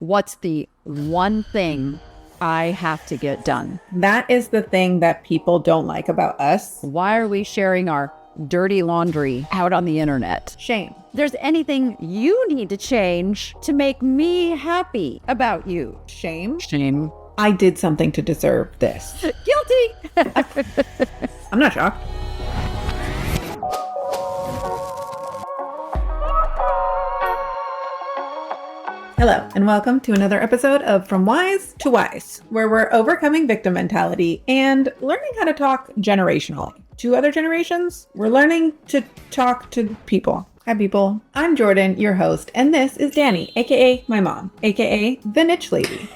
What's the one thing I have to get done? That is the thing that people don't like about us. Why are we sharing our dirty laundry out on the internet? Shame. There's anything you need to change to make me happy about you. Shame. Shame. I did something to deserve this. Guilty. I'm not shocked. Hello, and welcome to another episode of From Wise to Wise, where we're overcoming victim mentality and learning how to talk generationally. To other generations, we're learning to talk to people. Hi, people. I'm Jordan, your host, and this is Danny, aka my mom, aka the niche lady.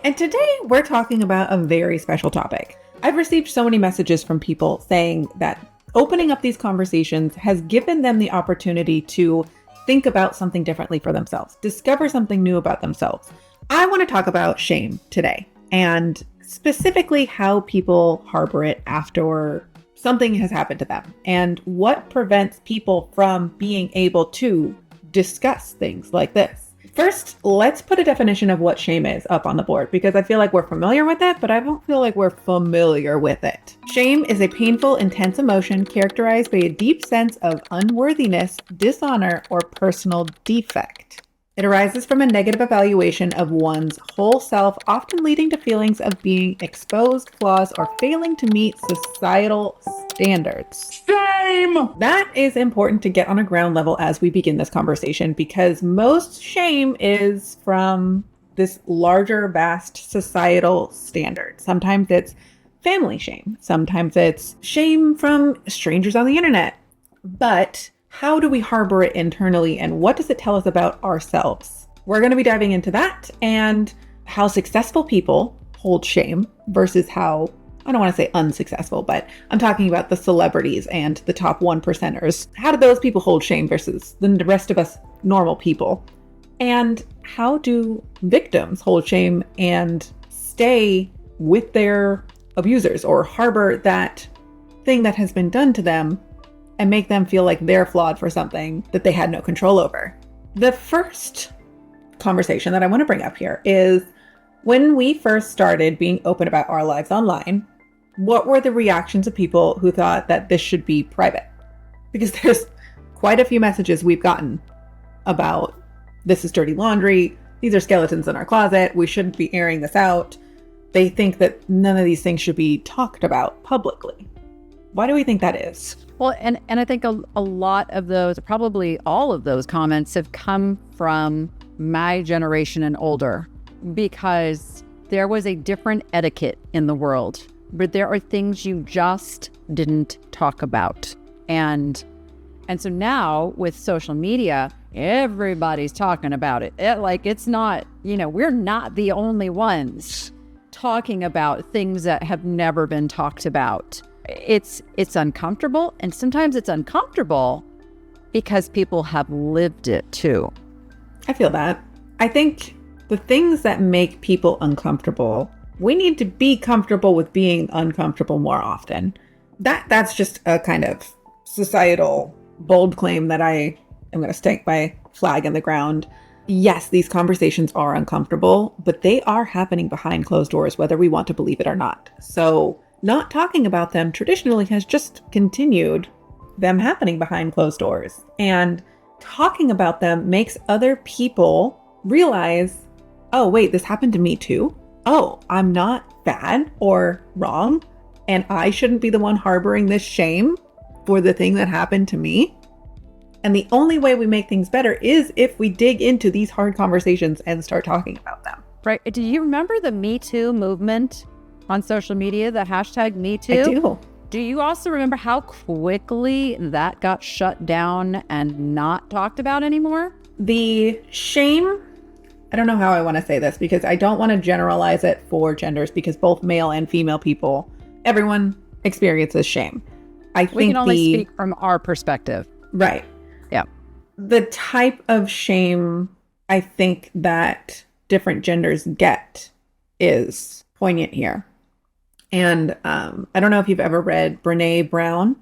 And today we're talking about a very special topic. I've received so many messages from people saying that opening up these conversations has given them the opportunity to think about something differently for themselves, discover something new about themselves. I want to talk about shame today, and specifically how people harbor it after something has happened to them, and what prevents people from being able to discuss things like this. First, let's put a definition of what shame is up on the board, because I feel like we're familiar with it, but I don't feel like we're familiar with it. Shame is a painful, intense emotion characterized by a deep sense of unworthiness, dishonor, or personal defect. It arises from a negative evaluation of one's whole self, often leading to feelings of being exposed, flaws, or failing to meet societal standards. Shame! That is important to get on a ground level as we begin this conversation, because most shame is from this larger, vast societal standard. Sometimes it's family shame. Sometimes it's shame from strangers on the internet. But how do we harbor it internally, and what does it tell us about ourselves? We're going to be diving into that and how successful people hold shame versus how, I don't want to say unsuccessful, but I'm talking about the celebrities and the top 1%ers. How do those people hold shame versus the rest of us normal people? And how do victims hold shame and stay with their abusers or harbor that thing that has been done to them and make them feel like they're flawed for something that they had no control over? The first conversation that I want to bring up here is when we first started being open about our lives online, what were the reactions of people who thought that this should be private? Because there's quite a few messages we've gotten about this is dirty laundry, these are skeletons in our closet, we shouldn't be airing this out. They think that none of these things should be talked about publicly. Why do we think that is? Well, and I think a lot of those, probably all of those comments have come from my generation and older, because there was a different etiquette in the world, but there are things you just didn't talk about. And so now with social media, everybody's talking about it. It's not, we're not the only ones talking about things that have never been talked about. It's uncomfortable, and sometimes it's uncomfortable because people have lived it too. I feel that. I think the things that make people uncomfortable, we need to be comfortable with being uncomfortable more often. That's just a kind of societal bold claim that I am going to stake my flag in the ground. Yes, these conversations are uncomfortable, but they are happening behind closed doors, whether we want to believe it or not. So not talking about them traditionally has just continued them happening behind closed doors. And talking about them makes other people realize, oh, wait, this happened to me too. Oh, I'm not bad or wrong, and I shouldn't be the one harboring this shame for the thing that happened to me. And the only way we make things better is if we dig into these hard conversations and start talking about them. Right. Do you remember the Me Too movement on social media, the hashtag Me Too? I do. Do you also remember how quickly that got shut down and not talked about anymore? The shame, I don't know how I want to say this, because I don't want to generalize it for genders, because both male and female people, everyone experiences shame. We can only speak from our perspective. Right. Yeah. The type of shame I think that different genders get is poignant here. And I don't know if you've ever read Brene Brown.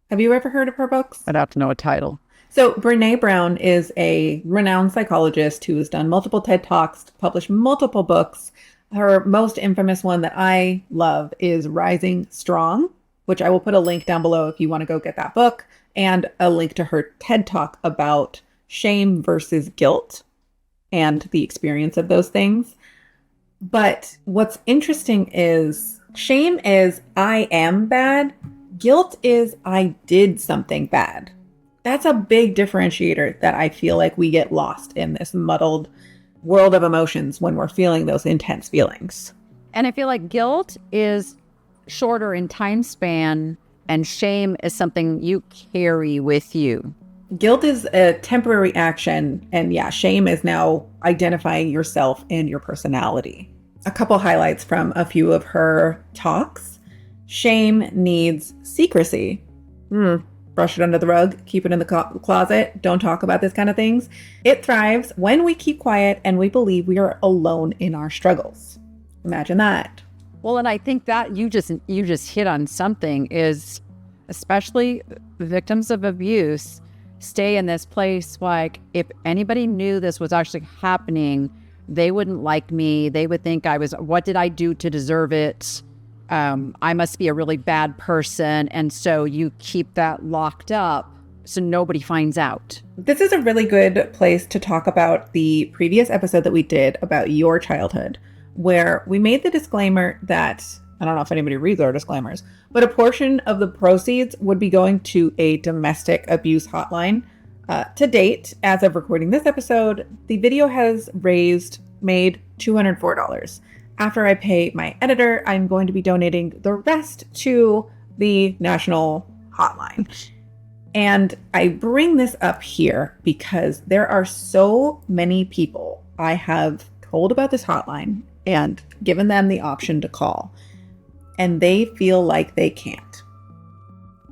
Have you ever heard of her books? I'd have to know a title. So Brene Brown is a renowned psychologist who has done multiple TED Talks, published multiple books. Her most infamous one that I love is Rising Strong, which I will put a link down below if you want to go get that book, and a link to her TED Talk about shame versus guilt and the experience of those things. But what's interesting is shame is I am bad. Guilt is I did something bad. That's a big differentiator that I feel like we get lost in this muddled world of emotions when we're feeling those intense feelings. And I feel like guilt is shorter in time span and shame is something you carry with you. Guilt is a temporary action, and yeah, shame is now identifying yourself and your personality. A couple highlights from a few of her talks. Shame needs secrecy. Brush it under the rug, keep it in the closet, don't talk about this kind of things. It thrives when we keep quiet and we believe we are alone in our struggles. Imagine that. Well, and I think that you just hit on something is, especially victims of abuse, stay in this place like if anybody knew this was actually happening, they wouldn't like me. They would think what did I do to deserve it? I must be a really bad person. And so you keep that locked up so nobody finds out. This is a really good place to talk about the previous episode that we did about your childhood, where we made the disclaimer that, I don't know if anybody reads our disclaimers, but a portion of the proceeds would be going to a domestic abuse hotline. To date, as of recording this episode, the video has made $204. After I pay my editor, I'm going to be donating the rest to the national hotline. And I bring this up here because there are so many people I have told about this hotline and given them the option to call. And they feel like they can't.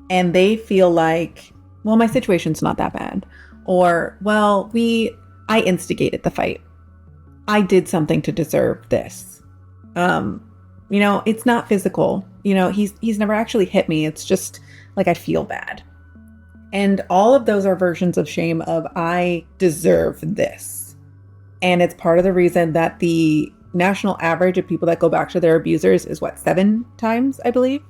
And they feel like, well, my situation's not that bad. Or, well, I instigated the fight. I did something to deserve this. It's not physical. He's never actually hit me. It's just like I feel bad. And all of those are versions of shame of I deserve this. And it's part of the reason that the national average of people that go back to their abusers is 7 times, I believe.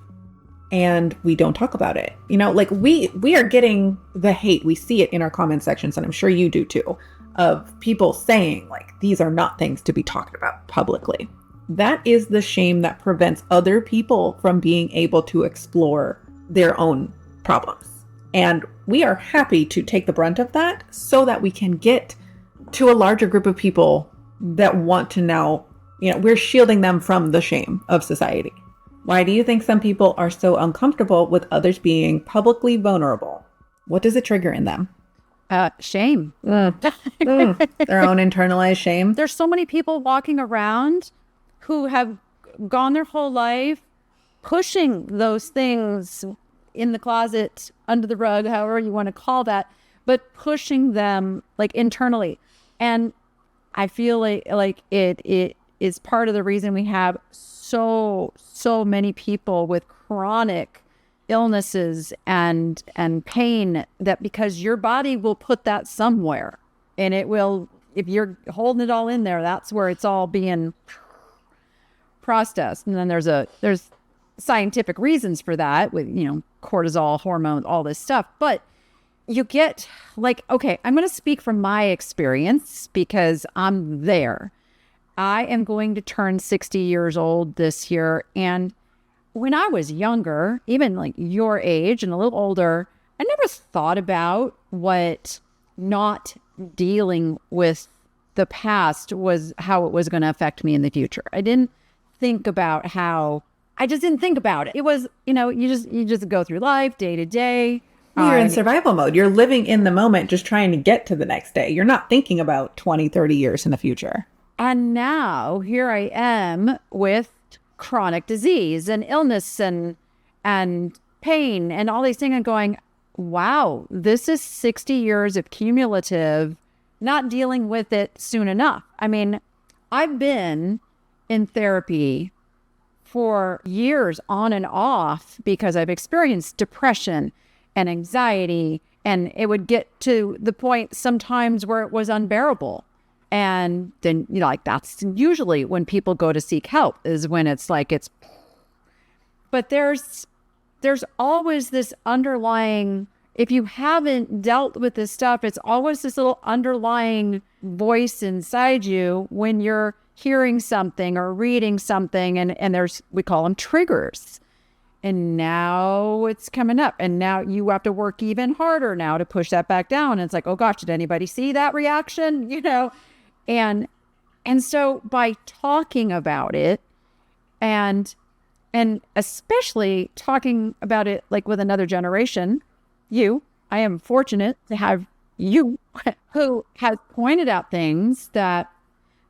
And we don't talk about it. We are getting the hate. We see it in our comment sections, and I'm sure you do too, of people saying these are not things to be talked about publicly. That is the shame that prevents other people from being able to explore their own problems. And we are happy to take the brunt of that so that we can get to a larger group of people that want to now, we're shielding them from the shame of society. Why do you think some people are so uncomfortable with others being publicly vulnerable? What does it trigger in them? Shame. Their own internalized shame. There's so many people walking around who have gone their whole life pushing those things in the closet, under the rug, however you want to call that, but pushing them internally. And I feel like it is part of the reason we have so many people with chronic illnesses and pain, that because your body will put that somewhere, and it will, if you're holding it all in there, that's where it's all being processed. And then there's scientific reasons for that with, cortisol, hormones, all this stuff. But you get okay, I'm going to speak from my experience because I'm there. I am going to turn 60 years old this year. And when I was younger, even your age and a little older, I never thought about what not dealing with the past was, how it was going to affect me in the future. I didn't think about I just didn't think about it. It was, you just go through life day to day. You're in survival mode. You're living in the moment, just trying to get to the next day. You're not thinking about 20, 30 years in the future. And now here I am with chronic disease and illness and pain and all these things, and going, wow, this is 60 years of cumulative not dealing with it soon enough. I mean, I've been in therapy for years on and off because I've experienced depression and anxiety And it would get to the point sometimes where it was unbearable. And then, like that's usually when people go to seek help, is when it's like but there's always this underlying, if you haven't dealt with this stuff, it's always this little underlying voice inside you when you're hearing something or reading something, and we call them triggers. And now it's coming up, and now you have to work even harder now to push that back down. And it's like, oh gosh, did anybody see that reaction? And so by talking about it, and especially talking about it like with another generation, I am fortunate to have you who has pointed out things that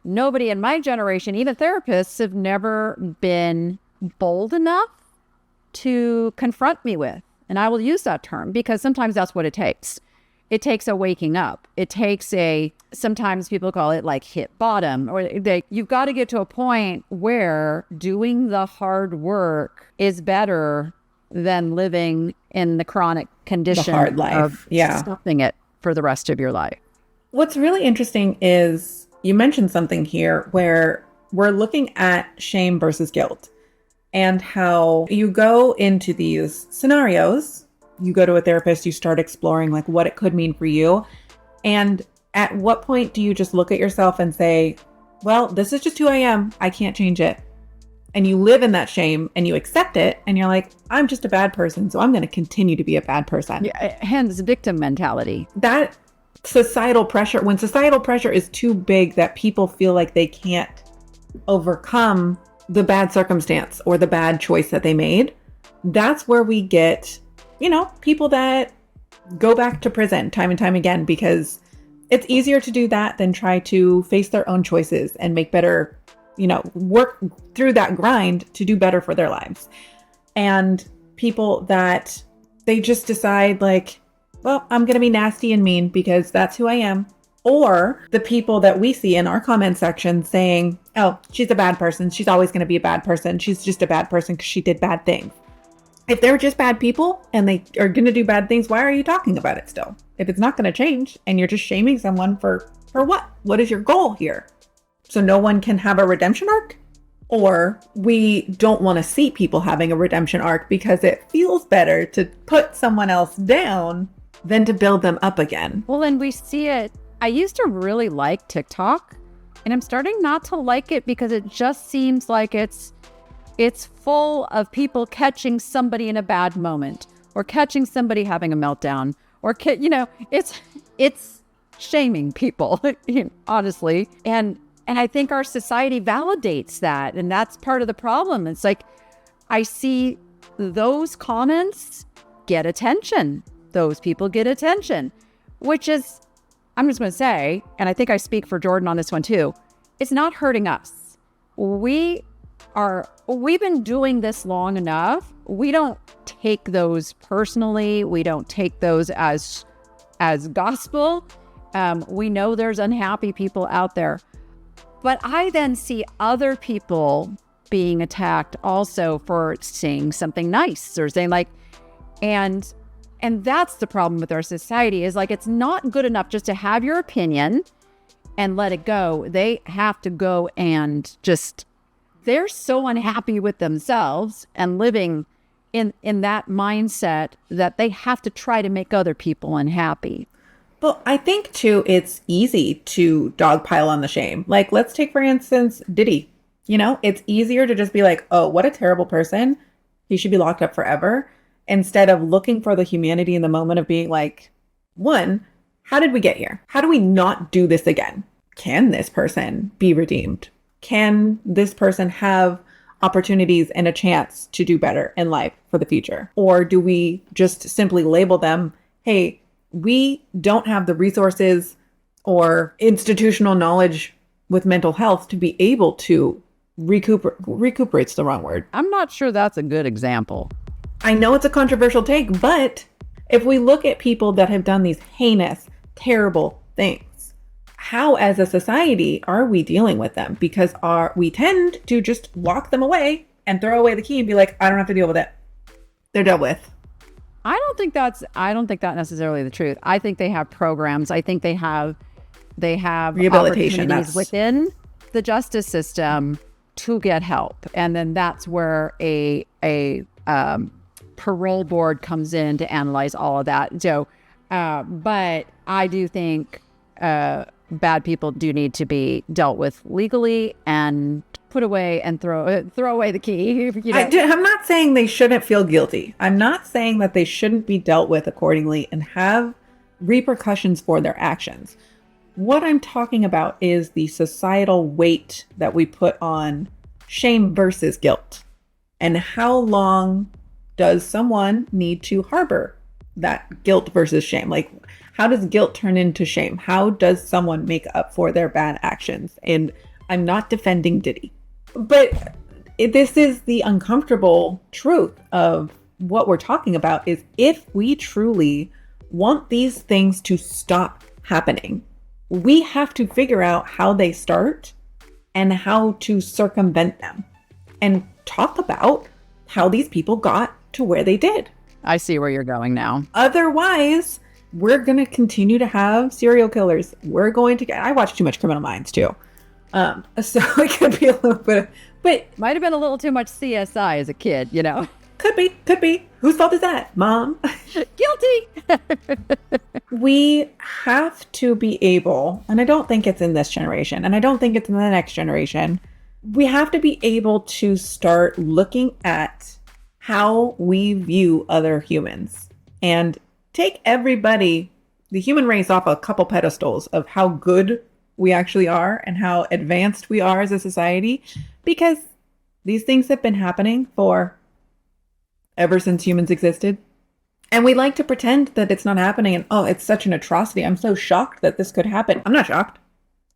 nobody in my generation, even therapists, have never been bold enough to confront me with. And I will use that term because sometimes that's what it takes. It takes a waking up. It takes sometimes people call it like hit bottom, or you've got to get to a point where doing the hard work is better than living in the chronic condition, the hard life, of stuffing it for the rest of your life. What's really interesting is you mentioned something here where we're looking at shame versus guilt, and how you go into these scenarios, you go to a therapist, you start exploring like what it could mean for you. And at what point do you just look at yourself and say, well, this is just who I am. I can't change it. And you live in that shame and you accept it. And you're like, I'm just a bad person, so I'm going to continue to be a bad person. Yeah, hence victim mentality. That societal pressure, when societal pressure is too big that people feel like they can't overcome the bad circumstance or the bad choice that they made, that's where we get, people that go back to prison time and time again, because it's easier to do that than try to face their own choices and make better, work through that grind to do better for their lives. And people that they just decide like, well, I'm going to be nasty and mean because that's who I am. Or the people that we see in our comment section saying, oh, she's a bad person. She's always going to be a bad person. She's just a bad person because she did bad things. If they're just bad people and they are going to do bad things, why are you talking about it still? If it's not going to change and you're just shaming someone for what? What is your goal here? So no one can have a redemption arc? Or we don't want to see people having a redemption arc because it feels better to put someone else down than to build them up again. Well, and we see it. I used to really like TikTok, and I'm starting not to like it because it just seems like it's full of people catching somebody in a bad moment, or catching somebody having a meltdown, or it's shaming people, honestly. And I think our society validates that, and that's part of the problem. It's like I see those comments get attention. Those people get attention, which is, I'm just going to say, and I think I speak for Jordan on this one too, it's not hurting us. We've been doing this long enough. We don't take those personally. We don't take those as gospel. We know there's unhappy people out there. But I then see other people being attacked also for saying something nice or saying like, and that's the problem with our society, is like, it's not good enough just to have your opinion and let it go. They have to go and they're so unhappy with themselves and living in that mindset that they have to try to make other people unhappy. Well, I think too, it's easy to dogpile on the shame. Like, let's take, for instance, Diddy. It's easier to just be like, oh, what a terrible person. He should be locked up forever. Instead of looking for the humanity in the moment of being like, one, how did we get here? How do we not do this again? Can this person be redeemed? Can this person have opportunities and a chance to do better in life for the future? Or do we just simply label them, hey, we don't have the resources or institutional knowledge with mental health to be able to recuperate's the wrong word. I'm not sure that's a good example. I know it's a controversial take, but if we look at people that have done these heinous, terrible things, how as a society are we dealing with them? Because we tend to just walk them away and throw away the key and be like, I don't have to deal with it. They're dealt with. I don't think that necessarily the truth. I think they have programs. I think they have Rehabilitation, opportunities within the justice system to get help. And then that's where a parole board comes in to analyze all of that. So, but I do think bad people do need to be dealt with legally and put away and throw away the key. You know? I'm not saying they shouldn't feel guilty. I'm not saying that they shouldn't be dealt with accordingly and have repercussions for their actions. What I'm talking about is the societal weight that we put on shame versus guilt. And how long does someone need to harbor that guilt versus shame? Like, how does guilt turn into shame? How does someone make up for their bad actions? And I'm not defending Diddy, but this is the uncomfortable truth of what we're talking about is if we truly want these things to stop happening, we have to figure out how they start and how to circumvent them and talk about how these people got to where they did. I see where you're going now. Otherwise, we're going to continue to have serial killers. We're going to get, I watch too much Criminal Minds too. So it could be a little bit, but might have been a little too much CSI as a kid, you know? Could be. Whose fault is that? Mom? Guilty. We have to be able, and I don't think it's in this generation, and I don't think it's in the next generation. We have to be able to start looking at how we view other humans and take everybody, the human race, off a couple pedestals of how good we actually are and how advanced we are as a society, because these things have been happening for ever since humans existed. And we like to pretend that it's not happening and, oh, it's such an atrocity. I'm so shocked that this could happen. I'm not shocked.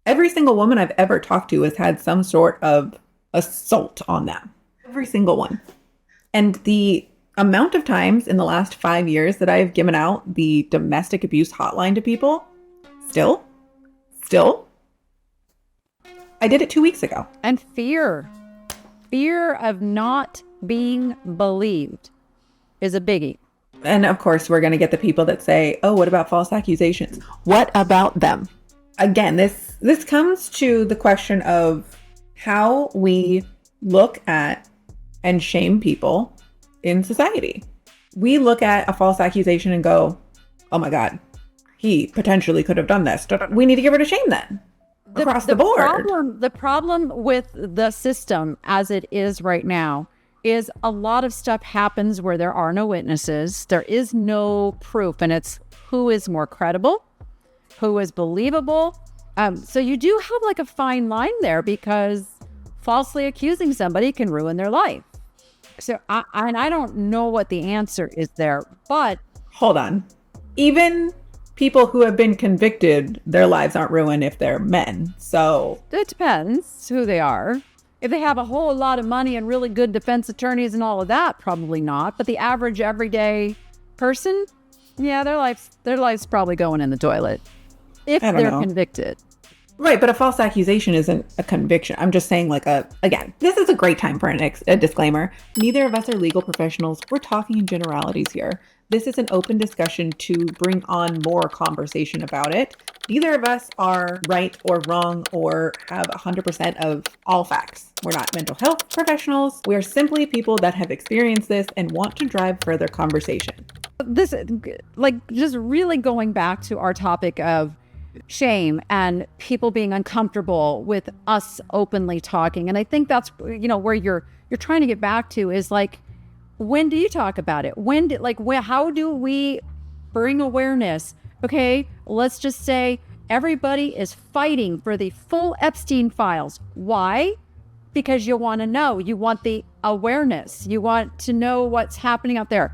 Every single woman I've ever talked to has had some sort of assault on them. Every single one. And the amount of times in the last 5 years that I've given out the domestic abuse hotline to people, still, I did it 2 weeks ago. And fear of not being believed is a biggie. And of course, we're going to get the people that say, oh, what about false accusations? What about them? Again, this comes to the question of how we look at and shame people in society. We look at a false accusation and go, oh my God, he potentially could have done this. We need to get rid of shame then. Across the board. The problem with the system as it is right now is a lot of stuff happens where there are no witnesses. There is no proof, and it's who is more credible, who is believable. So you do have like a fine line there because falsely accusing somebody can ruin their life. So I don't know what the answer is there, but hold on. Even people who have been convicted, their lives aren't ruined if they're men. So it depends who they are. If they have a whole lot of money and really good defense attorneys and all of that, probably not. But the average everyday person, yeah, their life's probably going in the toilet if they're convicted. Right, but a false accusation isn't a conviction. I'm just saying, again, this is a great time for a disclaimer. Neither of us are legal professionals. We're talking in generalities here. This is an open discussion to bring on more conversation about it. Neither of us are right or wrong or have 100% of all facts. We're not mental health professionals. We're simply people that have experienced this and want to drive further conversation. This, just really going back to our topic of shame and people being uncomfortable with us openly talking. And I think that's, where you're trying to get back to is when do you talk about it? How do we bring awareness? Okay, let's just say everybody is fighting for the full Epstein files. Why? Because you want to know. You want the awareness. You want to know what's happening out there.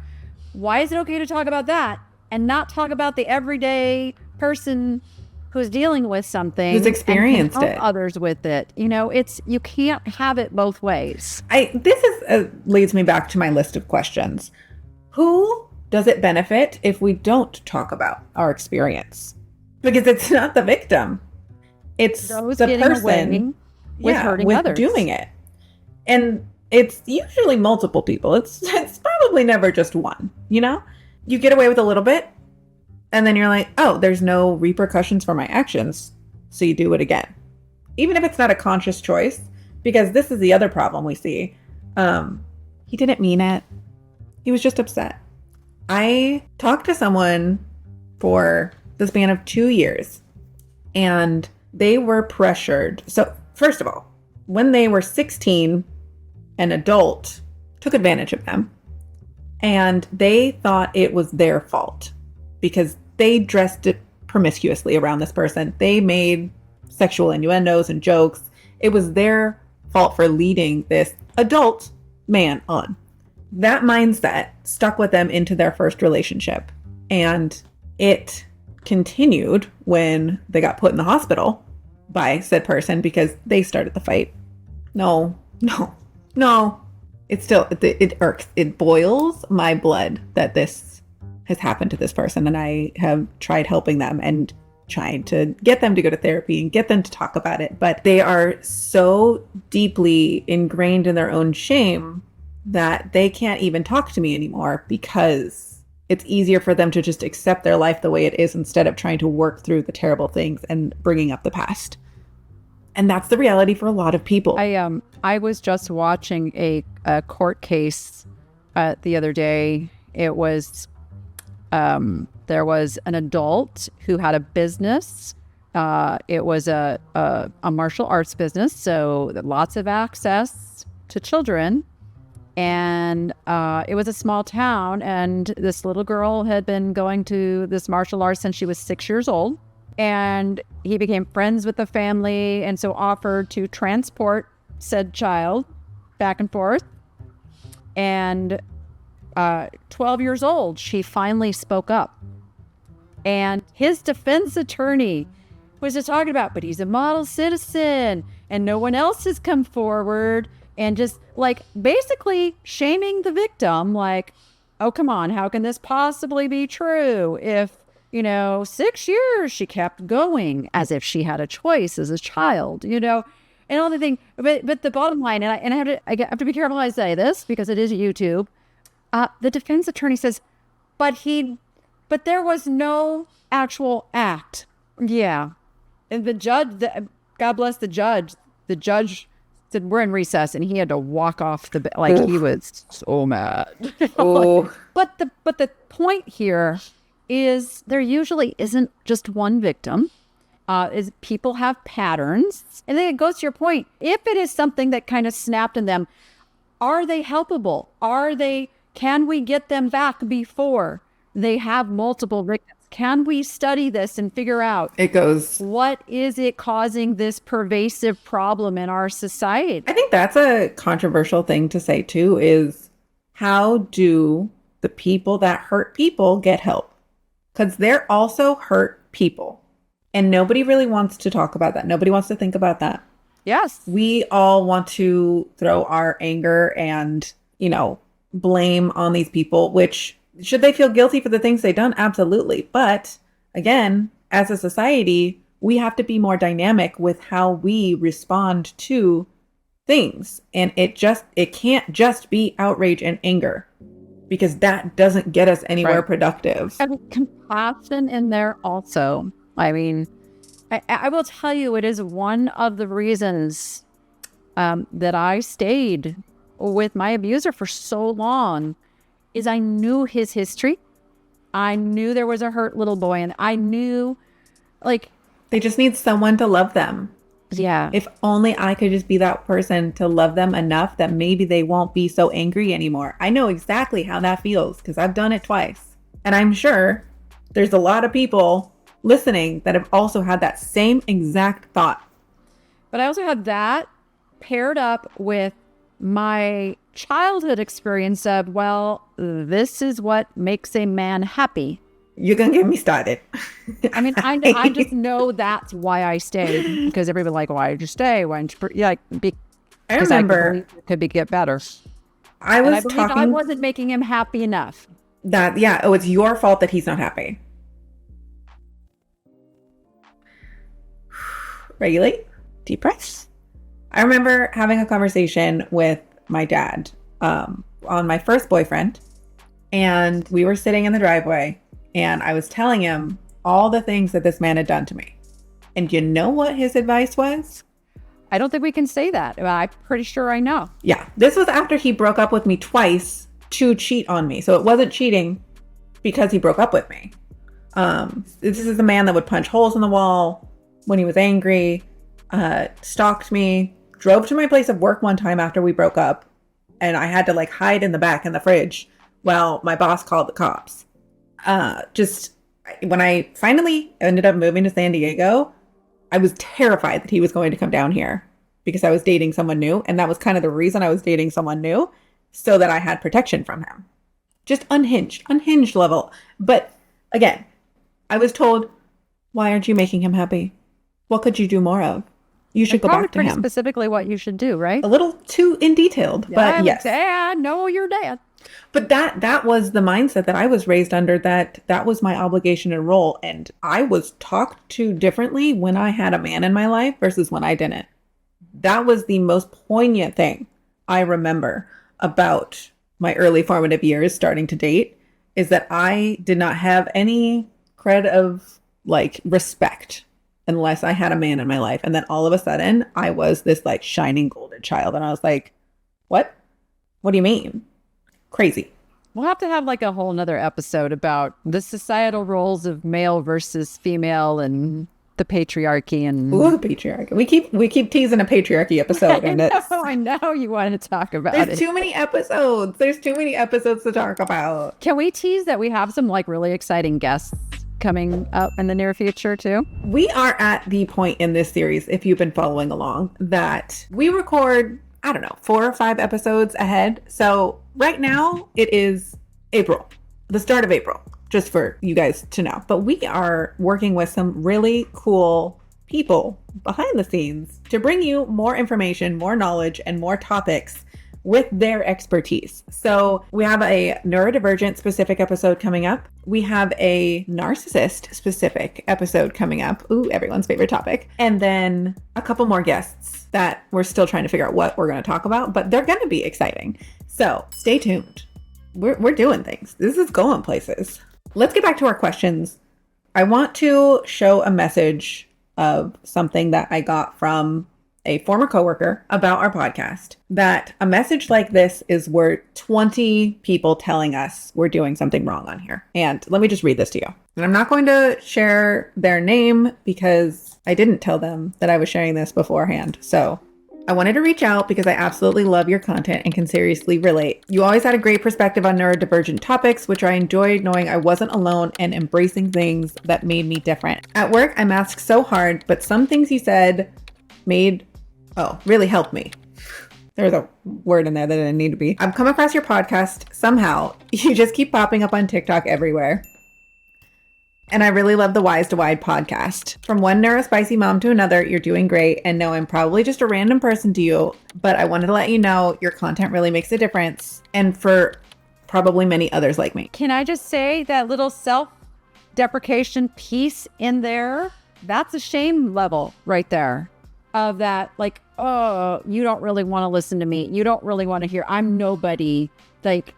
Why is it okay to talk about that and not talk about the everyday person who's dealing with something, who's experienced and can it, help others with it? You can't have it both ways. This leads me back to my list of questions. Who does it benefit if we don't talk about our experience? Because it's not the victim. It's those the getting person away with hurting with others. doing it. And it's usually multiple people. It's probably never just one, you get away with a little bit, and then you're like, oh, there's no repercussions for my actions. So you do it again. Even if it's not a conscious choice, because this is the other problem we see. He didn't mean it. He was just upset. I talked to someone for the span of 2 years, and they were pressured. So first of all, when they were 16, an adult took advantage of them, and they thought it was their fault because they dressed it promiscuously around this person. They made sexual innuendos and jokes. It was their fault for leading this adult man on. That mindset stuck with them into their first relationship. And it continued when they got put in the hospital by said person because they started the fight. No. It irks. It boils my blood that this has happened to this person. And I have tried helping them and trying to get them to go to therapy and get them to talk about it. But they are so deeply ingrained in their own shame that they can't even talk to me anymore because it's easier for them to just accept their life the way it is instead of trying to work through the terrible things and bringing up the past. And that's the reality for a lot of people. I was just watching a court case the other day. It was there was an adult who had a business. It was a martial arts business, so lots of access to children. And it was a small town, and this little girl had been going to this martial arts since she was 6 years old. And he became friends with the family, and so offered to transport said child back and forth. And 12 years old, she finally spoke up. And his defense attorney was just talking about, but he's a model citizen, and no one else has come forward. And just like basically shaming the victim, like, oh, come on, how can this possibly be true? If, 6 years she kept going as if she had a choice as a child, and all the thing. But the bottom line, and I have to be careful how I say this because it is YouTube. The defense attorney says, but there was no actual act. Yeah. And the judge, God bless the judge said, we're in recess, and he had to walk off the bed. Like, he was so mad. Oh. But the point here is there usually isn't just one victim. Is people have patterns. And then it goes to your point. If it is something that kind of snapped in them, are they helpable? Can we get them back before they have multiple victims? Can we study this and figure out what is it causing this pervasive problem in our society? I think that's a controversial thing to say too, is how do the people that hurt people get help? Because they're also hurt people. And nobody really wants to talk about that. Nobody wants to think about that. Yes. We all want to throw our anger and, blame on these people, which should they feel guilty for the things they've done? Absolutely. But again, as a society, we have to be more dynamic with how we respond to things. And it can't just be outrage and anger, because that doesn't get us anywhere productive. And compassion in there also. I mean, I will tell you, it is one of the reasons that I stayed with my abuser for so long, is I knew his history. I knew there was a hurt little boy, and I knew, they just need someone to love them. Yeah. If only I could just be that person to love them enough that maybe they won't be so angry anymore. I know exactly how that feels because I've done it twice. And I'm sure there's a lot of people listening that have also had that same exact thought. But I also had that paired up with my childhood experience of, well, this is what makes a man happy. You're going to get me started. I mean, I just know that's why I stayed, because everybody like, why did you stay? Why didn't you? I remember it could get better. I wasn't making him happy enough. It's your fault that he's not happy. Regulate, deep breaths. I remember having a conversation with my dad on my first boyfriend, And we were sitting in the driveway and I was telling him all the things that this man had done to me. And you know what his advice was? I don't think we can say that. I'm pretty sure I know. Yeah. This was after he broke up with me twice to cheat on me. So it wasn't cheating because he broke up with me. This is a man that would punch holes in the wall when he was angry, stalked me, drove to my place of work one time after we broke up. And I had to like hide in the back in the fridge while my boss called the cops. Just when I finally ended up moving to San Diego, I was terrified that he was going to come down here because I was dating someone new. And that was kind of the reason I was dating someone new, so that I had protection from him. Just unhinged level. But again, I was told, why aren't you making him happy? What could you do more of? You should go back to him. Specifically what you should do, right? A little too in detailed, but yes. Dad, no, you're dad. But that was the mindset that I was raised under, that was my obligation and role. And I was talked to differently when I had a man in my life versus when I didn't. That was the most poignant thing I remember about my early formative years starting to date, is that I did not have any cred of like respect unless I had a man in my life. And then all of a sudden I was this like shining golden child. And I was like, what? What do you mean? Crazy. We'll have to have like a whole nother episode about the societal roles of male versus female and the patriarchy and the patriarchy. We keep teasing a patriarchy episode. I know you want to talk about There's too many episodes. There's too many episodes to talk about. Can we tease that we have some like really exciting guests coming up in the near future too? We are at the point in this series, if you've been following along, that we record, I don't know, 4 or 5 episodes ahead. So right now it is April, the start of April, just for you guys to know. But we are working with some really cool people behind the scenes to bring you more information, more knowledge, and more topics with their expertise. So we have a neurodivergent specific episode coming up. We have a narcissist specific episode coming up. Ooh, everyone's favorite topic. And then a couple more guests that we're still trying to figure out what we're going to talk about, but they're going to be exciting. So stay tuned. We're doing things. This is going places. Let's get back to our questions. I want to show a message of something that I got from a former coworker about our podcast, that a message like this is worth 20 people telling us we're doing something wrong on here. And let me just read this to you. And I'm not going to share their name because I didn't tell them that I was sharing this beforehand. So I wanted to reach out because I absolutely love your content and can seriously relate. You always had a great perspective on neurodivergent topics, which I enjoyed knowing I wasn't alone and embracing things that made me different. At work, I masked so hard, but some things you said really helped me. There's a word in there that didn't need to be. I've come across your podcast somehow. You just keep popping up on TikTok everywhere. And I really love the Wise to Wide podcast. From one neurospicy mom to another, you're doing great. And no, I'm probably just a random person to you, but I wanted to let you know your content really makes a difference. And for probably many others like me. Can I just say that little self-deprecation piece in there? That's a shame level right there. Of that, like, oh, you don't really want to listen to me. You don't really want to hear. I'm nobody. Like,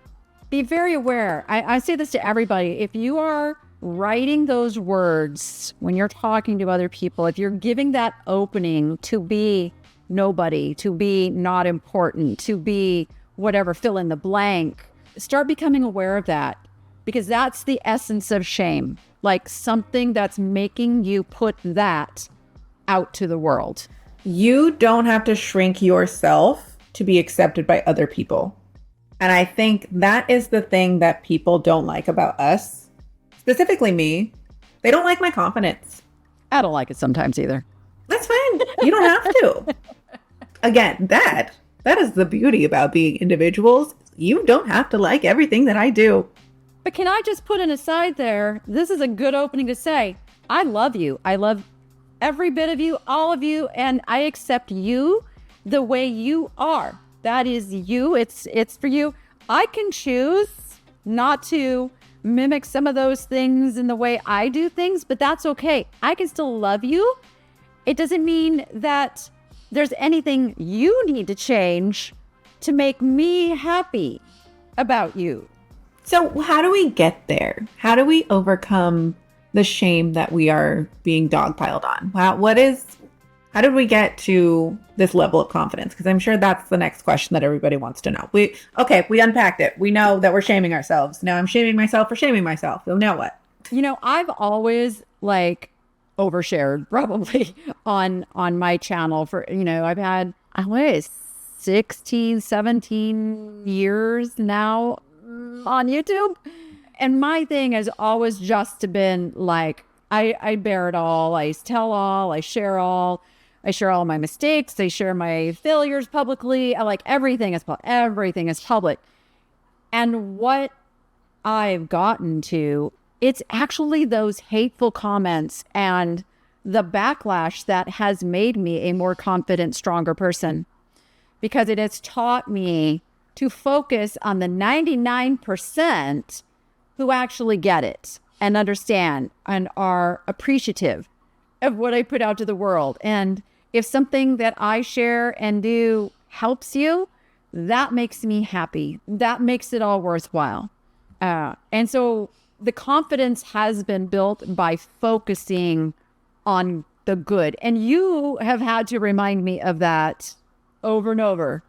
be very aware. I say this to everybody. If you are writing those words when you're talking to other people, if you're giving that opening to be nobody, to be not important, to be whatever, fill in the blank, start becoming aware of that, because that's the essence of shame. Like something that's making you put that out to the world. You don't have to shrink yourself to be accepted by other people. And I think that is the thing that people don't like about us, specifically me. They don't like my confidence. I don't like it sometimes either. That's fine. You don't have to. Again, that is the beauty about being individuals. You don't have to like everything that I do. But can I just put an aside there? This is a good opening to say, I love you. I love every bit of you, all of you, and I accept you the way you are. That is you. It's for you. I can choose not to mimic some of those things in the way I do things, but that's okay. I can still love you. It doesn't mean that there's anything you need to change to make me happy about you. So how do we get there? How do we overcome the shame that we are being dogpiled on? How did we get to this level of confidence? Because I'm sure that's the next question that everybody wants to know. We unpacked it. We know that we're shaming ourselves. Now I'm shaming myself for shaming myself. So now what? I've always overshared probably on my channel for, I've had, 16, 17 years now on YouTube. And my thing has always just been I bear it all. I tell all, I share all. I share all my mistakes. I share my failures publicly. Everything is public. And what I've gotten to, it's actually those hateful comments and the backlash that has made me a more confident, stronger person, because it has taught me to focus on the 99% who actually get it and understand and are appreciative of what I put out to the world. And if something that I share and do helps you, that makes me happy. That makes it all worthwhile. And so the confidence has been built by focusing on the good. And you have had to remind me of that over and over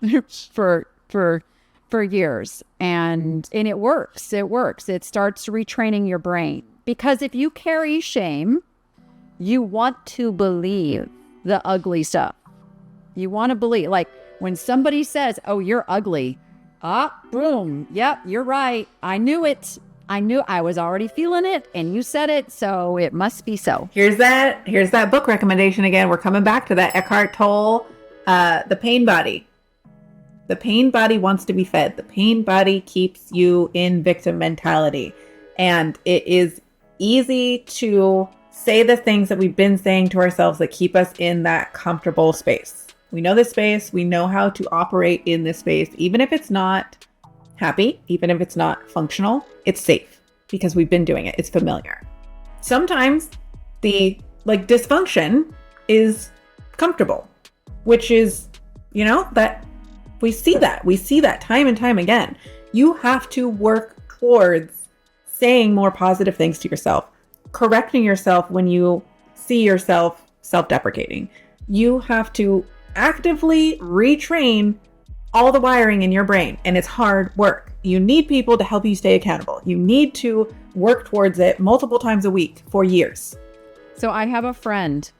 for years. And it works. It starts retraining your brain. Because if you carry shame, you want to believe the ugly stuff. You want to believe, when somebody says, "Oh, you're ugly," boom, yep, you're right. I knew it. I was already feeling it, and you said it, so it must be so. Here's that book recommendation again. We're coming back to that Eckhart Tolle, The Pain Body. The pain body wants to be fed. The pain body keeps you in victim mentality. And it is easy to say the things that we've been saying to ourselves that keep us in that comfortable space. We know this space. We know how to operate in this space. Even if it's not happy, even if it's not functional, it's safe because we've been doing it. It's familiar. Sometimes the dysfunction is comfortable, which is, that we see that time and time again. You have to work towards saying more positive things to yourself, correcting yourself when you see yourself self-deprecating. You have to actively retrain all the wiring in your brain, and it's hard work. You need people to help you stay accountable. You need to work towards it multiple times a week for years. So I have a friend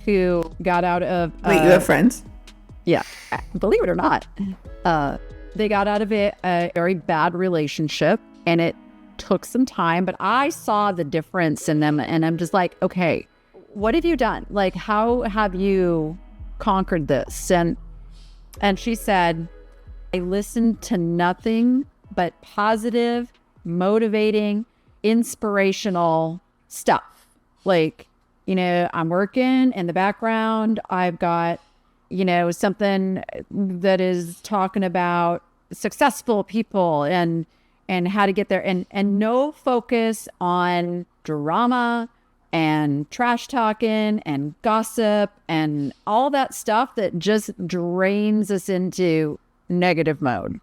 who got out of... Wait, you have friends? Yeah. Believe it or not. They got out of a very bad relationship, and it took some time, but I saw the difference in them, and I'm just like, okay, what have you done? How have you conquered this? And she said, I listened to nothing but positive, motivating, inspirational stuff. I'm working in the background. I've got, something that is talking about successful people and how to get there, and no focus on drama and trash talking and gossip and all that stuff that just drains us into negative mode.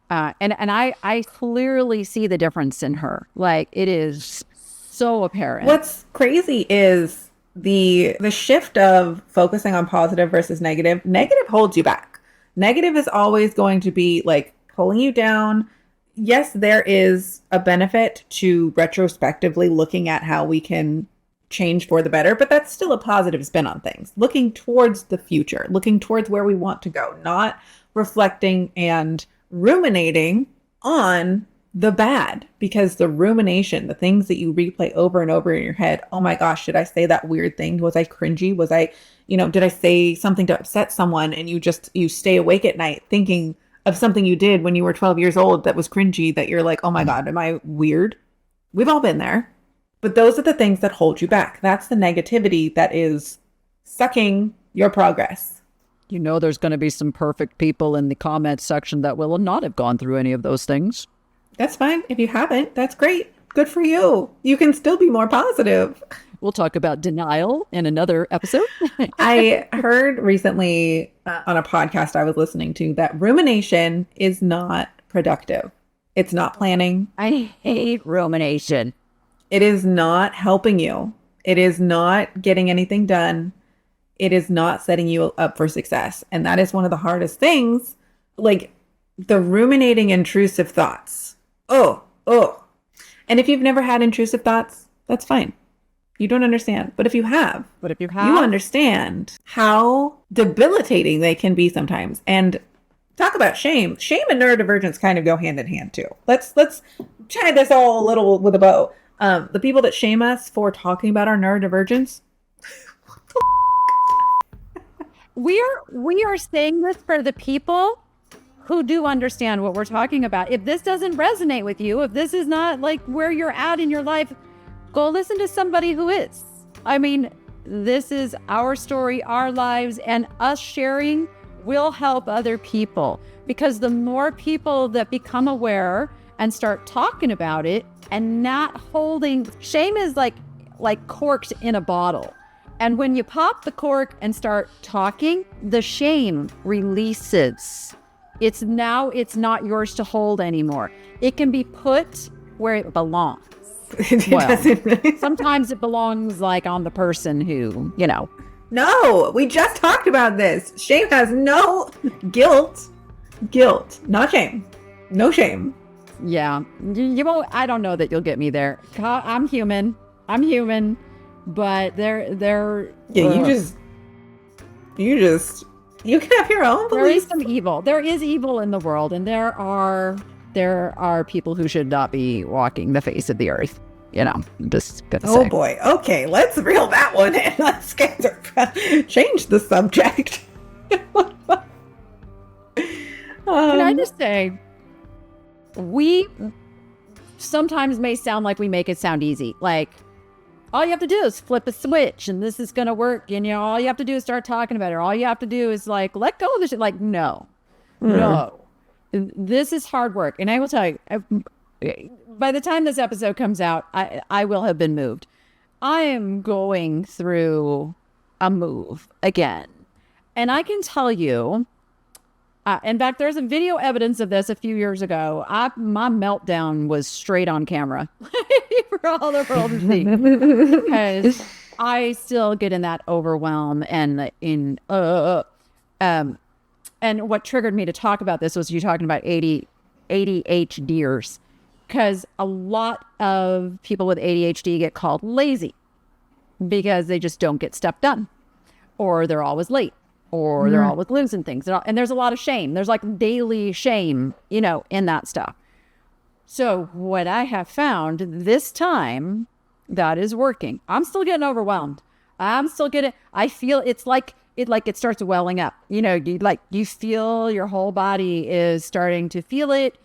And I clearly see the difference in her. It is so apparent. What's crazy is the shift of focusing on positive versus negative. Negative holds you back. Negative is always going to be pulling you down. Yes, there is a benefit to retrospectively looking at how we can change for the better, but that's still a positive spin on things. Looking towards the future, looking towards where we want to go, not reflecting and ruminating on the bad, because the rumination, the things that you replay over and over in your head, oh my gosh, did I say that weird thing? Was I cringy? Was I, did I say something to upset someone? And you stay awake at night thinking of something you did when you were 12 years old that was cringy, that you're like, oh my God, am I weird? We've all been there. But those are the things that hold you back. That's the negativity that is sucking your progress. There's going to be some perfect people in the comments section that will not have gone through any of those things. That's fine. If you haven't, that's great. Good for you. You can still be more positive. We'll talk about denial in another episode. I heard recently on a podcast I was listening to that rumination is not productive. It's not planning. I hate rumination. It is not helping you. It is not getting anything done. It is not setting you up for success. And that is one of the hardest things, like the ruminating intrusive thoughts. Oh. And if you've never had intrusive thoughts, that's fine. You don't understand. But if you have, you understand how debilitating they can be sometimes. And talk about shame. Shame and neurodivergence kind of go hand in hand too. Let's tie this all a little with a bow. The people that shame us for talking about our neurodivergence. We are saying this for the people who do understand what we're talking about. If this doesn't resonate with you, if this is not like where you're at in your life, go listen to somebody who is. I mean, this is our story, our lives, and us sharing will help other people, because the more people that become aware and start talking about it and not holding, shame is like corked in a bottle. And when you pop the cork and start talking, the shame releases. It's not yours to hold anymore. It can be put where it belongs. Well, sometimes it belongs like on the person who, No, we just talked about this. Shame has no guilt, not shame. No shame. Yeah. You won't, I don't know that you'll get me there. I'm human, but they're yeah, you can have your own beliefs. There is some evil. There is evil in the world, and there are people who should not be walking the face of the earth. I'm just gonna say. Oh boy. Okay, let's reel that one in. Let's change the subject. Can I just say, we sometimes may sound like we make it sound easy. Like, all you have to do is flip a switch and this is going to work. And, all you have to do is start talking about it. Or all you have to do is like, let go of this shit. Like, no. This is hard work. And I will tell you, by the time this episode comes out, I will have been moved. I am going through a move again. And I can tell you, in fact, there's a video evidence of this a few years ago. My meltdown was straight on camera for all the world to see. Because I still get in that overwhelm and and what triggered me to talk about this was you talking about ADHDers. Because a lot of people with ADHD get called lazy because they just don't get stuff done, or they're always late, or they're always losing things. And there's a lot of shame. There's like daily shame, in that stuff. So what I have found this time that is working, I'm still getting overwhelmed. I feel it's like it starts welling up. You feel your whole body is starting to feel it.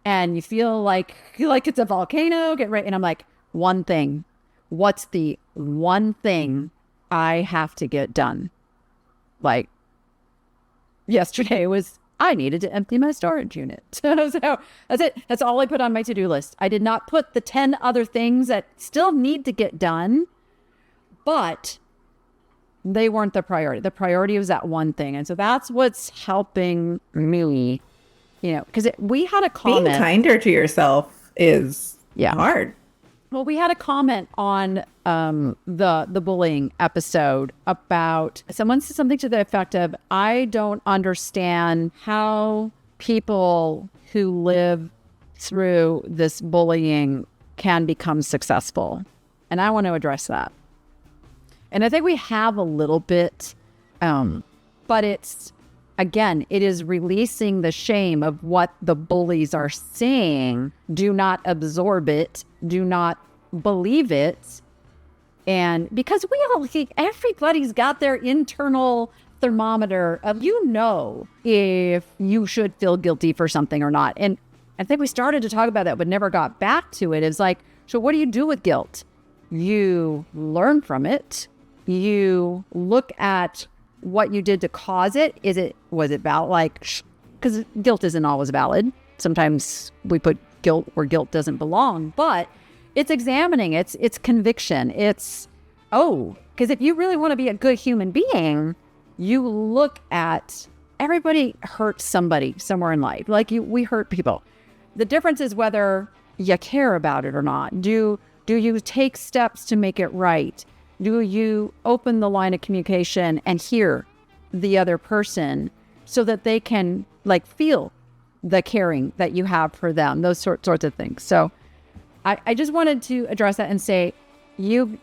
And you feel like it's a volcano, get right. And I'm like, one thing. What's the one thing I have to get done? Like, yesterday was, I needed to empty my storage unit. So that's it. That's all I put on my to-do list. I did not put the 10 other things that still need to get done, but they weren't the priority. The priority was that one thing. And so that's what's helping me. Because we had a comment. Being kinder to yourself is hard. Well, we had a comment on the bullying episode about someone said something to the effect of, I don't understand how people who live through this bullying can become successful. And I want to address that. And I think we have a little bit, but it's, again, it is releasing the shame of what the bullies are saying. Do not absorb it. Do not believe it. And because everybody's got their internal thermometer of, if you should feel guilty for something or not. And I think we started to talk about that, but never got back to it. It's like, so what do you do with guilt? You learn from it. You look at what you did to cause it. Was it valid? Because guilt isn't always valid. Sometimes we put guilt where guilt doesn't belong, but it's examining, it's conviction. Because if you really want to be a good human being, you look at, everybody hurts somebody somewhere in life. We hurt people. The difference is whether you care about it or not. Do you take steps to make it right? Do you open the line of communication and hear the other person so that they can like feel the caring that you have for them, those sorts of things. So I just wanted to address that and say, you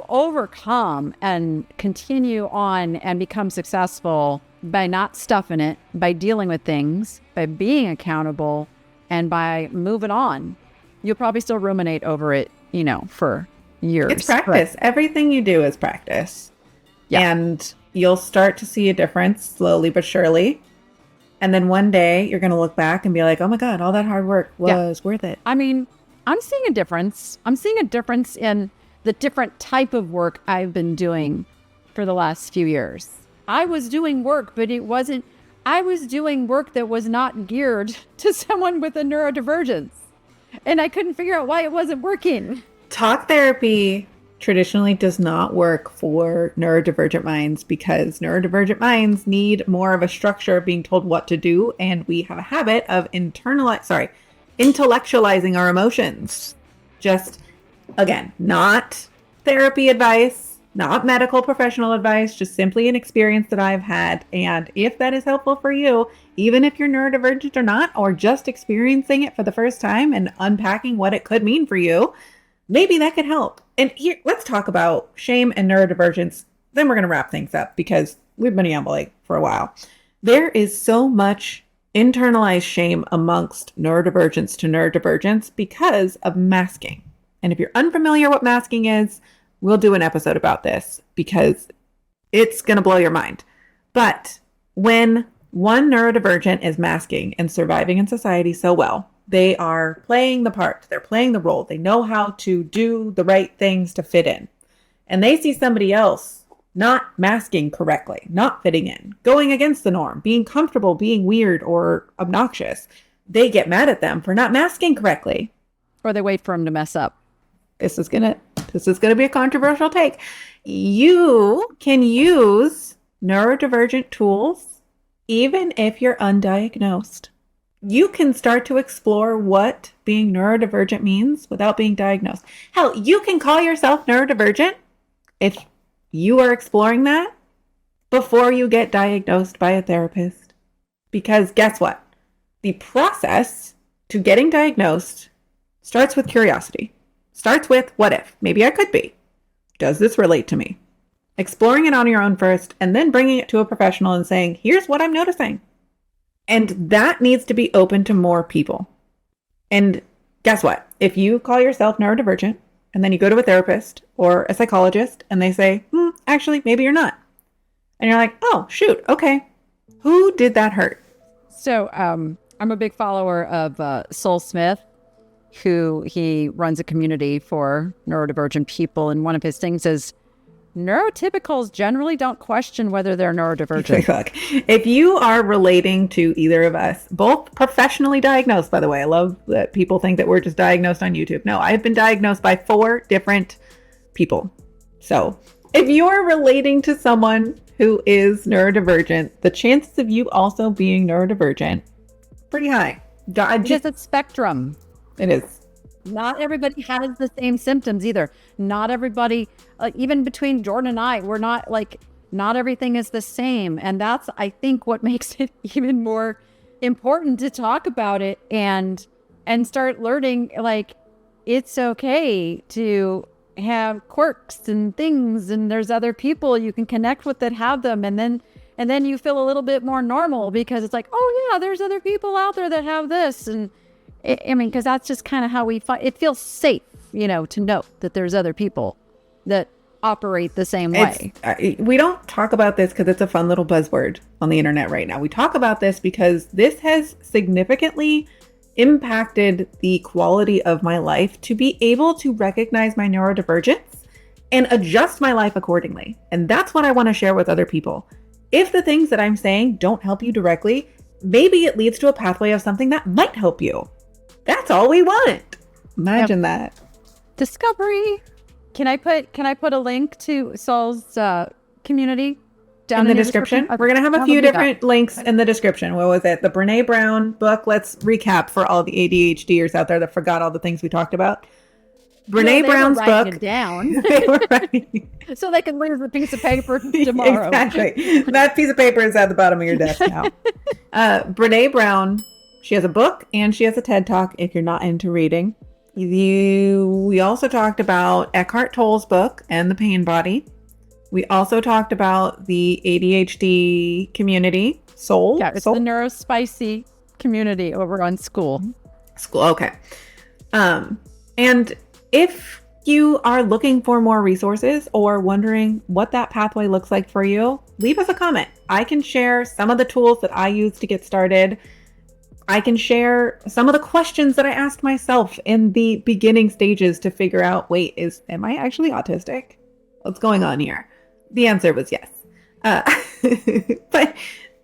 overcome and continue on and become successful by not stuffing it, by dealing with things, by being accountable, and by moving on. You'll probably still ruminate over it, for years. It's practice. But everything you do is practice. Yeah. And you'll start to see a difference slowly but surely. And then one day you're going to look back and be like, oh my God, all that hard work was worth it. I mean, I'm seeing a difference. I'm seeing a difference in the different type of work I've been doing for the last few years. I was doing work, but I was doing work that was not geared to someone with a neurodivergence. And I couldn't figure out why it wasn't working. Talk therapy traditionally does not work for neurodivergent minds because neurodivergent minds need more of a structure of being told what to do. And we have a habit of intellectualizing our emotions. Just, again, not therapy advice, not medical professional advice, just simply an experience that I've had. And if that is helpful for you, even if you're neurodivergent or not, or just experiencing it for the first time and unpacking what it could mean for you, maybe that could help. And here, let's talk about shame and neurodivergence. Then we're going to wrap things up because we've been ambling for a while. There is so much internalized shame amongst neurodivergence to neurodivergence because of masking. And if you're unfamiliar what masking is, we'll do an episode about this because it's going to blow your mind. But when one neurodivergent is masking and surviving in society so well, they are playing the part. They're playing the role. They know how to do the right things to fit in. And they see somebody else not masking correctly, not fitting in, going against the norm, being comfortable, being weird or obnoxious. They get mad at them for not masking correctly. Or they wait for them to mess up. This is gonna be a controversial take. You can use neurodivergent tools even if you're undiagnosed. You can start to explore what being neurodivergent means without being diagnosed. Hell, you can call yourself neurodivergent if you are exploring that before you get diagnosed by a therapist. Because guess what? The process to getting diagnosed starts with curiosity. Starts with, what if? Maybe I could be. Does this relate to me? Exploring it on your own first, and then bringing it to a professional and saying, here's what I'm noticing. And that needs to be open to more people. And guess what? If you call yourself neurodivergent, and then you go to a therapist or a psychologist, and they say, actually, maybe you're not. And you're like, oh, shoot, okay. Who did that hurt? So I'm a big follower of Sol Smith, who he runs a community for neurodivergent people. And one of his things is neurotypicals generally don't question whether they're neurodivergent. Look, if you are relating to either of us, both professionally diagnosed, by the way, I love that people think that we're just diagnosed on YouTube. No, I've been diagnosed by 4 different people. So if you're relating to someone who is neurodivergent, the chances of you also being neurodivergent, pretty high. Because it's spectrum. It is. Not everybody has the same symptoms either. Not everybody, even between Jordan and I, we're not not everything is the same. And that's, I think, what makes it even more important to talk about it and start learning, it's okay to have quirks and things, and there's other people you can connect with that have them. And then you feel a little bit more normal because it's like, oh yeah, there's other people out there that have this. And because that's just kind of how we find it. Feels safe, to know that there's other people that operate the same way. We don't talk about this because it's a fun little buzzword on the internet right now. We talk about this because this has significantly impacted the quality of my life to be able to recognize my neurodivergence and adjust my life accordingly. And that's what I want to share with other people. If the things that I'm saying don't help you directly, maybe it leads to a pathway of something that might help you. That's all we want. Imagine that. Discovery. Can I put a link to Sol's community? down in the description. Okay. We're going to have a few different links in the description. What was it? The Brene Brown book. Let's recap for all the ADHDers out there that forgot all the things we talked about. Brene Brown's book. It down. They were writing. So they can lose the piece of paper tomorrow. Exactly. That piece of paper is at the bottom of your desk now. Brene Brown, she has a book and she has a TED Talk if you're not into reading. We also talked about Eckhart Tolle's book and the Pain Body. We also talked about the ADHD community, Soul. Yeah, it's the Neurospicy community over on School. Okay. And if you are looking for more resources or wondering what that pathway looks like for you, leave us a comment. I can share some of the tools that I use to get started. I can share some of the questions that I asked myself in the beginning stages to figure out, am I actually autistic? What's going on here? The answer was yes. But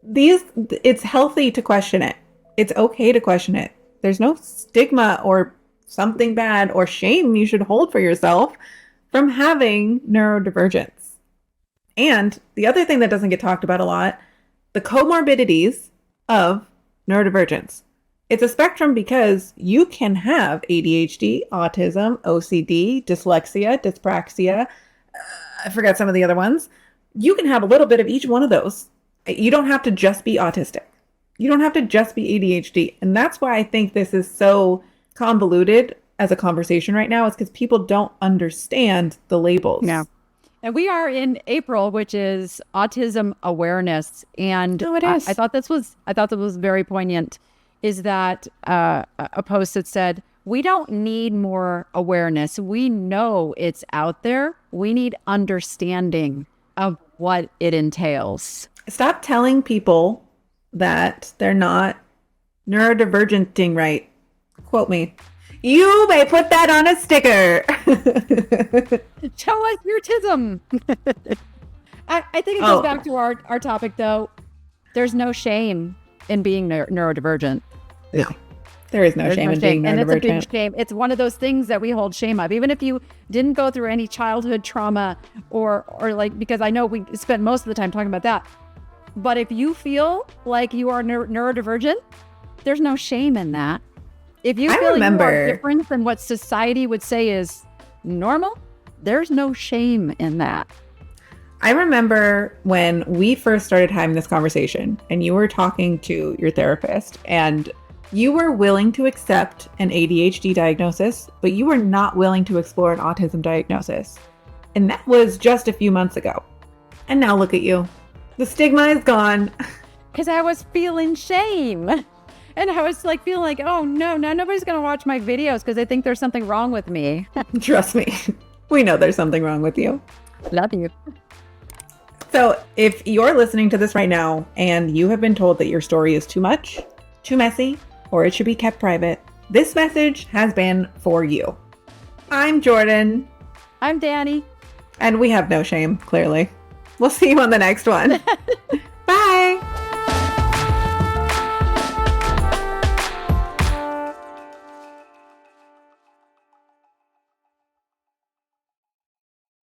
it's healthy to question it. It's okay to question it. There's no stigma or something bad or shame you should hold for yourself from having neurodivergence. And the other thing that doesn't get talked about a lot, the comorbidities of neurodivergence. It's a spectrum because you can have ADHD, autism, OCD, dyslexia, dyspraxia. I forgot some of the other ones. You can have a little bit of each one of those. You don't have to just be autistic. You don't have to just be ADHD. And that's why I think this is so convoluted as a conversation right now, is because people don't understand the labels. Yeah. And we are in April, which is Autism Awareness. And it is. I thought that was very poignant, is that a post that said, we don't need more awareness. We know it's out there. We need understanding of what it entails. Stop telling people that they're not neurodivergenting right. Quote me. You may put that on a sticker. Show us your tism. I think it goes back to our topic, though. There's no shame in being neurodivergent. No. There is no shame in being neurodivergent. And it's a big shame. It's one of those things that we hold shame of. Even if you didn't go through any childhood trauma or like, because I know we spent most of the time talking about that. But if you feel like you are neurodivergent, there's no shame in that. If you feel you are different than what society would say is normal, there's no shame in that. I remember when we first started having this conversation and you were talking to your therapist and you were willing to accept an ADHD diagnosis, but you were not willing to explore an autism diagnosis. And that was just a few months ago. And now look at you. The stigma is gone. Because I was feeling shame. And I was like, feeling like, oh no, now nobody's going to watch my videos because they think there's something wrong with me. Trust me. We know there's something wrong with you. Love you. So if you're listening to this right now and you have been told that your story is too much, too messy, or it should be kept private, this message has been for you. I'm Jordan. I'm Danny. And we have no shame, clearly. We'll see you on the next one. Bye.